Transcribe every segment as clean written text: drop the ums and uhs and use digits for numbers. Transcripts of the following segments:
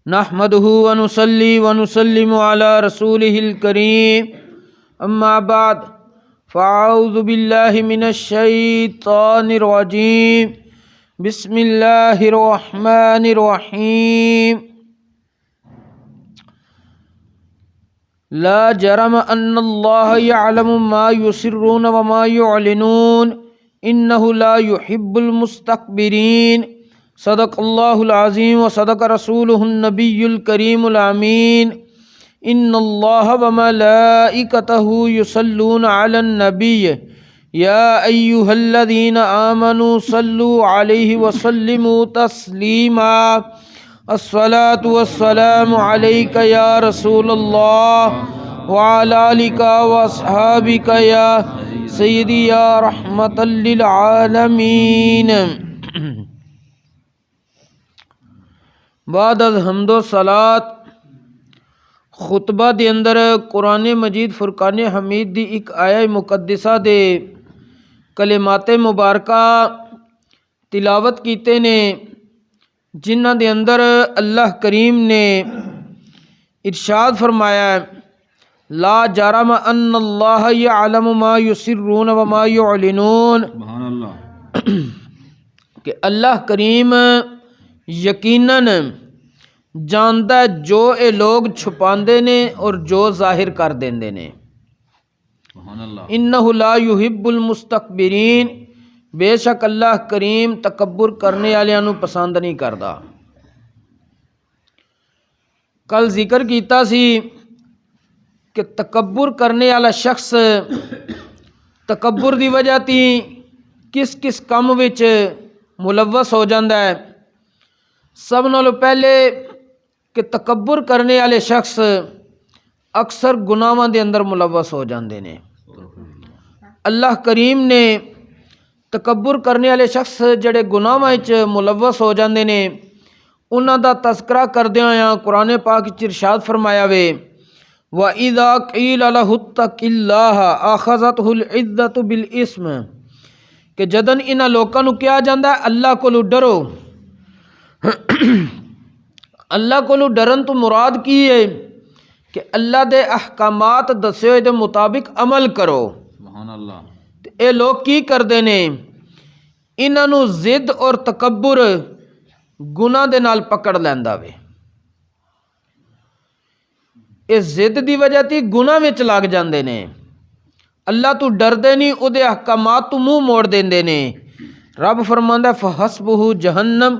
نحمده ونصلي ونسلم على رسوله الكريم اما بعد فاعوذ بالله من الشيطان الرجيم بسم الله الرحمن الرحيم لا جرم ان الله يعلم ما يسرون وما يعلنون انه لا يحب المستكبرين صدق الله العظيم وصدق رسوله النبي الكريم الامين ان الله وملائكته يصلون على النبي يا ايها الذين امنوا صلوا عليه وسلموا تسليما الصلاة والسلام عليك يا رسول الله وعلى آلك واصحابك يا سيدي يا رحمة للعالمين بعد از حمد و صلات خطبہ دے اندر قرآن مجید فرقان حمید دی ایک آیہ مقدسہ دے کلمات مبارکہ تلاوت کیتے نے جنہ دے اندر اللہ کریم نے ارشاد فرمایا ہے لا جرم ان اللہ یعلم ما یسرون وما یعلنون، سبحان اللہ، کہ اللہ کریم یقیناً جاندا ہے جو اے لوگ چھپاندے نے اور جو ظاہر کر دیندے نے، سبحان اللہ، انہ لا یحب المستکبرین، بے شک اللہ کریم تکبر کرنے والیاں نو پسند نہیں کردا۔ کل ذکر کیتا سی کہ تکبر کرنے والا شخص تکبر دی وجہ تی کس کس کم وچ ملوث ہو جاندا ہے۔ سب نالوں پہلے کہ تکبر کرنے والے شخص اکثر گناہاں دے اندر ملوث ہو جاندے نے۔ اللہ کریم نے تکبر کرنے والے شخص جڑے گناہاں وچ ملوث ہو جاندے نے انہاں دا تذکرہ کردیاں ہویاں قرآن پاک وچ ارشاد فرمایا وے وَإِذَا قِيلَ لَهُ اتَّقِ اللَّهَ أَخَذَتْهُ الْعِزَّةُ بِالْإِثْمِ، کہ جدن انہاں لوکاں نو کہا جاندا ہے اللہ کولو ڈرو، اللہ کولو ڈرن تو مراد کی ہے کہ اللہ دے احکامات دسے ہوئے دے مطابق عمل کرو، سبحان اللہ۔ اے لوگ کی کردے نے انہاں نو ضد اور تکبر گناہ دے نال پکڑ لیندا وے، اے ضد دی وجہ تی گناہ وچ لگ جاندے نے، اللہ تو ڈردے نہیں، او دے احکامات تو منہ موڑ دیندے نے۔ رب فرماندا ہے فحسبہ جہنم،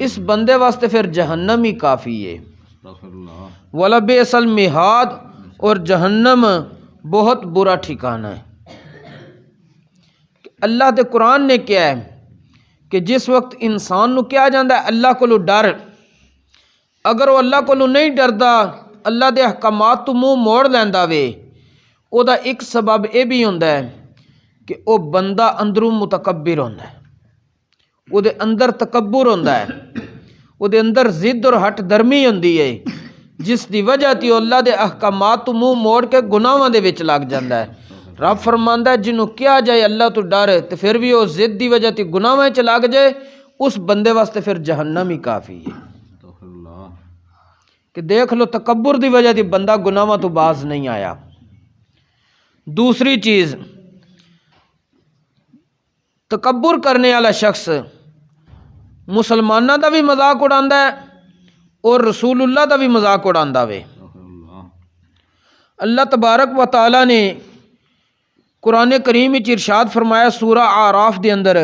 اس بندے واسطے پھر جہنم ہی کافی ہے، وَلَبِئْسَ الْمِہَادُ، اور جہنم بہت برا ٹھکانہ ہے۔ اللہ دے قرآن نے کیا ہے کہ جس وقت انسان نو کیا جاندہ ہے اللہ کو ڈر، اگر وہ اللہ کو نہیں ڈردا اللہ دے احکامات تو منہ موڑ لیندا وے، او دا ایک سبب اے بھی ہوندا ہے کہ او بندہ اندروں متکبر ہوندا ہے، او دے اندر تکبر ہوندا ہے، او دے اندر ضد اور ہٹ درمی ہوندی ہے، جس دی وجہ تی اللہ دے احکامات تو منہ موڑ کے گناہاں دے وچ لگ جاندا ہے۔ رب فرماندا ہے جنوں کیا جائے اللہ تو ڈر تے پھر بھی وہ ضد دی وجہ تے گناہاں وچ لگ جائے، اس بندے واسطے پھر جہنم ہی کافی ہے۔ کہ دیکھ لو تکبر دی وجہ تے بندہ گناہاں تو باز نہیں آیا۔ دوسری چیز، تکبر کرنے والا شخص مسلماناں دا بھی مذاق اڑاندا ہے اور رسول اللہ دا بھی مذاق اڑاندا وے۔ اللہ تبارک و تعالی نے قرآن کریم وچ ارشاد فرمایا سورہ اعراف دے اندر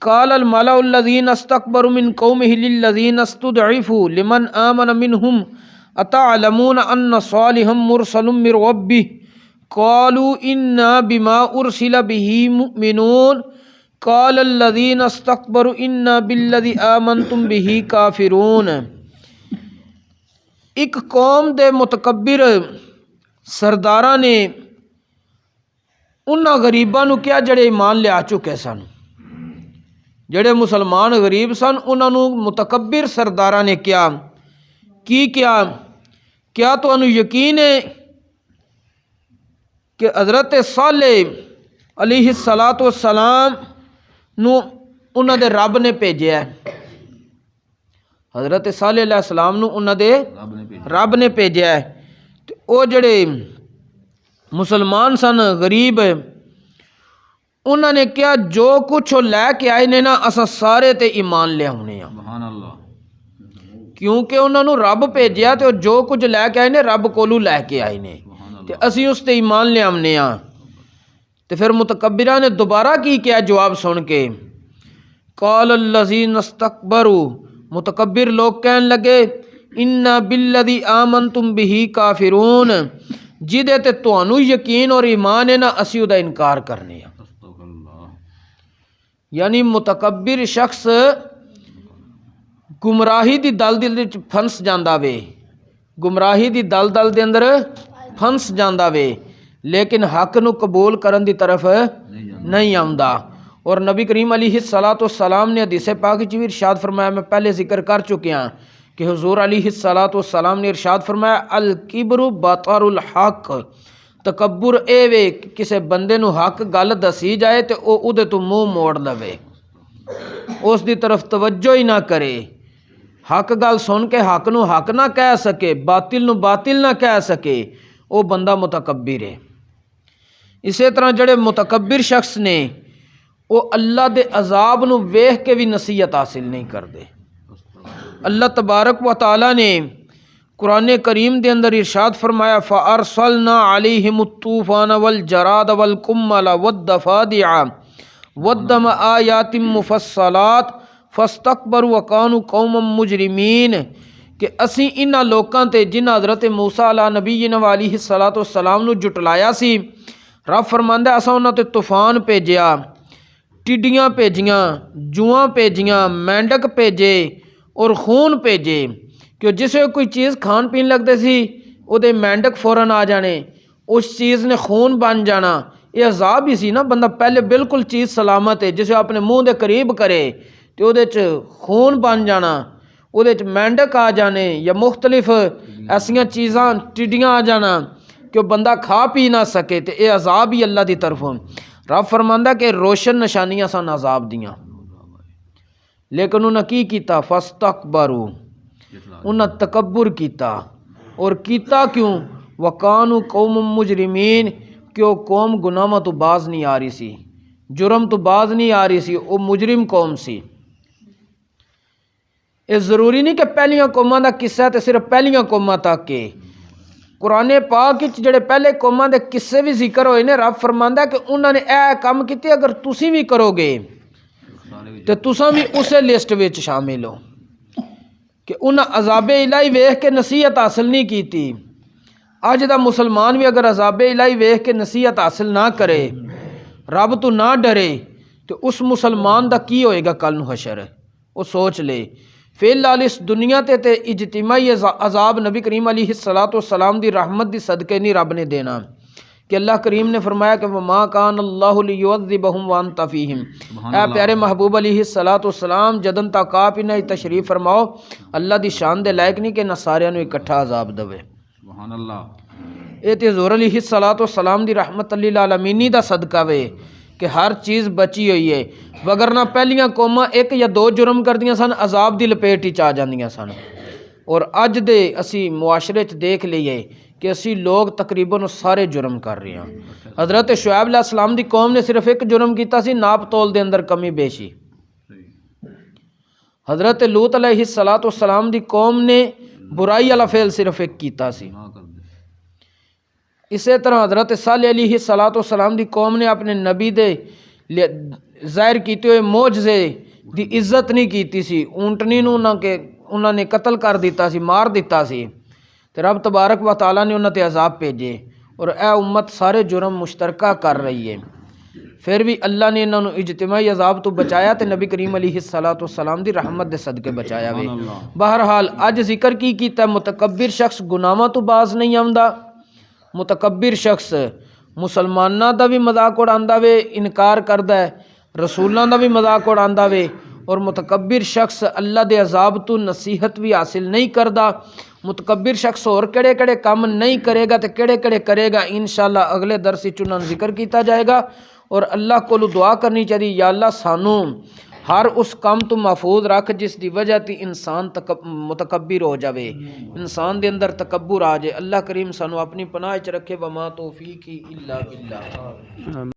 قال الملأ الذین استکبروا من قومه للذین استضعفوا لمن آمن منهم اتعلمون ان صالحا مرسل من ربه قالوا انا بما ارسل به مؤمنون قال الذین استکبروا انا بالذی آمنتم به کافرون۔ ایک قوم دے متکبر سرداراں نے انہاں غریباں نو کیا جڑے ایمان لیا چکے سن، جڑے مسلمان غریب سن انہاں نو متکبر سرداراں نے کیا کیا تو انہوں یقین ہے کہ حضرت صالح علیہ السلام نو انہاں دے رب نے بھیجیا ہے، حضرت صالح علیہ السلام نو انہاں دے رب نے بھیجیا ہے تے او جڑے مسلمان سن غریب انہاں نے کیا جو کچھ وہ لے کے آئے نے نا اساں سارے تے ایمان لے آنے ہاں سبحان اللہ کیونکہ انہاں نو رب بھیجیا تے جو کچھ لے کے آئے نے رب کولو لے کے آئے نے تے اسی اس تے ایمان لے آنے ہاں تے پھر متکبرہ نے دوبارہ کی کیا جواب سن کے قال الذین استکبروا متکبر لوگ کہن لگے انا بالذی آمنتم بہ کافرون جدے تے تانوں یقین اور ایمان ہے نا اسی دا انکار کرنے ہاں استغفر اللہ یعنی متکبر شخص گمراہی دی دلدل وچ پھنس جاندا وے گمراہی دی دلدل دے اندر پھنس جاندا وے لیکن حق نو قبول کرن دی طرف نہیں آوندا اور نبی کریم علیہ الصلوۃ والسلام نے حدیث پاک وچ بھی ارشاد فرمایا میں پہلے ذکر کر چکیا کہ حضور علیہ الصلوۃ والسلام نے ارشاد فرمایا الکبر بطر الحق تکبر اے وے کہ کسے بندے نو حق گل دسی جائے تے او اودے تو منہ موڑ لوے اس دی طرف توجہ ہی نہ کرے حق گل سن کے حق نو حق نہ کہہ سکے باطل نو باطل نہ کہہ سکے او بندہ متکبر ہے اسی طرح جڑے متکبر شخص نے او اللہ دے عذاب نو ویکھ کے بھی نصیحت حاصل نہیں کردے اللہ تبارک و تعالی نے قرآن کریم دے اندر ارشاد فرمایا فَأَرْسَلْنَا عَلَيْهِمُ الطُّوفَانَ وَالْجَرَادَ وَالْقُمَّلَ وَالضَّفَادِعَ وَالدَّمَ آيَاتٍ مُفَصَّلَاتٍ فَاسْتَكْبَرُوا وَكَانُوا قَوْمًا مُجْرِمِينَ کہ اسی انہاں لوکاں تے جنہاں حضرت موسیٰ علیہ نبینا علیہ الصلوۃ والسلام نو جٹلایا سی رب فرماندا اساں انہاں تے طوفان بھیجیا ٹڈیاں بھیجیاں جواں بھیجیاں مینڈک بھیجے اور خون بھیجے کہ جسے کوئی چیز کھان پین لگتے سی او دے مینڈک فوراً آ جانے اس چیز نے خون بن جانا یہ عذاب ہی سی نا بندہ پہلے بالکل چیز سلامت ہے جسے اپنے منہ دے قریب کرے تو او دے چ خون بن جانا او دے چ مینڈک آ جانے یا مختلف ایسیاں چیزاں ٹڈیاں آ جانا کہ وہ بندہ کھا پی نہ سکے تو یہ عذاب ہی اللہ دی طرفوں رب فرماندا کہ روشن نشانیاں سن عذاب دیاں لیکن انہاں کی کیتا فاستکبروا انہاں تکبر کیتا اور کیتا کیوں وکانوا قوم مجرمین کہ وہ قوم گناہاں تو باز نہیں آ رہی سی جرم تو باز نہیں آ رہی سی وہ مجرم قوم سی یہ ضروری نہیں کہ پہلیاں قوماں دا قصہ ہے تے صرف پہلیاں قوماں تک کے قرآن پاک وچ جڑے پہلے قوماں دے قصے بھی ذکر ہوئے نے رب فرماندا کہ انہاں نے اے کام کیتے اگر تسی بھی کرو گے تے تساں بھی اسے لسٹ وچ شامل ہو کہ انہاں عذاب الہی ویکھ کے نصیحت حاصل نہیں کیتی اج دا مسلمان بھی اگر عذاب الہی ویکھ کے نصیحت حاصل نہ کرے رب تو نہ ڈرے تو اس مسلمان دا کی ہوئے گا کل نو حشر وہ سوچ لے فی الحال اس دنیا تے اجتماعی عذاب نبی کریم علیہ الصلوۃ والسلام دی رحمت دی صدقے نہیں رب نے دینا کہ اللہ کریم نے فرمایا کہ وما کان اللہ لیعذبہم وانت فیہم اے پیارے محبوب علیہ الصلوۃ والسلام جدن تک آپ انہیں تشریف فرماؤ اللہ دی شان دے لائق نہیں کہ نہ سارے نو اکٹھا عذاب دے سبحان اللہ اے تے حضور علیہ الصلوۃ والسلام دی رحمت للعالمین دا صدقہ وے کہ ہر چیز بچی ہوئی ہے وگرنہ پہلیاں قوماں ایک یا دو جرم کردیاں سن عذاب دی لپیٹ وچ آ جاندیاں سن اور اج دے اسی معاشرے چ دیکھ لئیے کہ اسی لوگ تقریباً سارے جرم کر رہے ہیں حضرت شعیب علیہ السلام دی قوم نے صرف ایک جرم کیتا سی ناپ تول دے اندر کمی بیشی حضرت لوط علیہ السلام دی قوم نے برائی والا فعل صرف ایک کیتا سی اسی طرح حضرت صالح علیہ السلام دی قوم نے اپنے نبی دے ظاہر کیتے ہوئے معجزے دی عزت نہیں کیتی سی اونٹنی نو انہاں نے قتل کر دیتا سی مار دیتا سی تے رب تبارک و تعالیٰ نے انہاں تے عذاب بھیجے اور اے امت سارے جرم مشترکہ کر رہی ہے پھر بھی اللہ نے انہاں نو اجتماعی عذاب تو بچایا تے نبی کریم علیہ الصلوۃ والسلام دی رحمت دے صدقے بچایا وے بہرحال اج ذکر کی کیتا متکبر شخص گناہاں تو باز نہیں آوندا متکبر شخص مسلماناں دا بھی مذاق اڑاندا وے انکار کردا ہے رسولاں دا بھی مذاق اڑاندا وے اور متکبر شخص اللہ دے عذاب تو نصیحت بھی حاصل نہیں کردا متکبر شخص اور کڑے کڑے کام نہیں کرے گا تے کڑے کڑے کرے گا انشاءاللہ اگلے درس وچ انہاں ذکر کیتا جائے گا اور اللہ کو دعا کرنی چاہیے یا اللہ سانو ہر اس کام تو محفوظ رکھ جس دی وجہ تی انسان متکبر ہو جاوے، انسان دے اندر تکبر آ جائے۔ اللہ کریم سانو اپنی پناہ وچ رکھے، وما توفیقی الا باللہ۔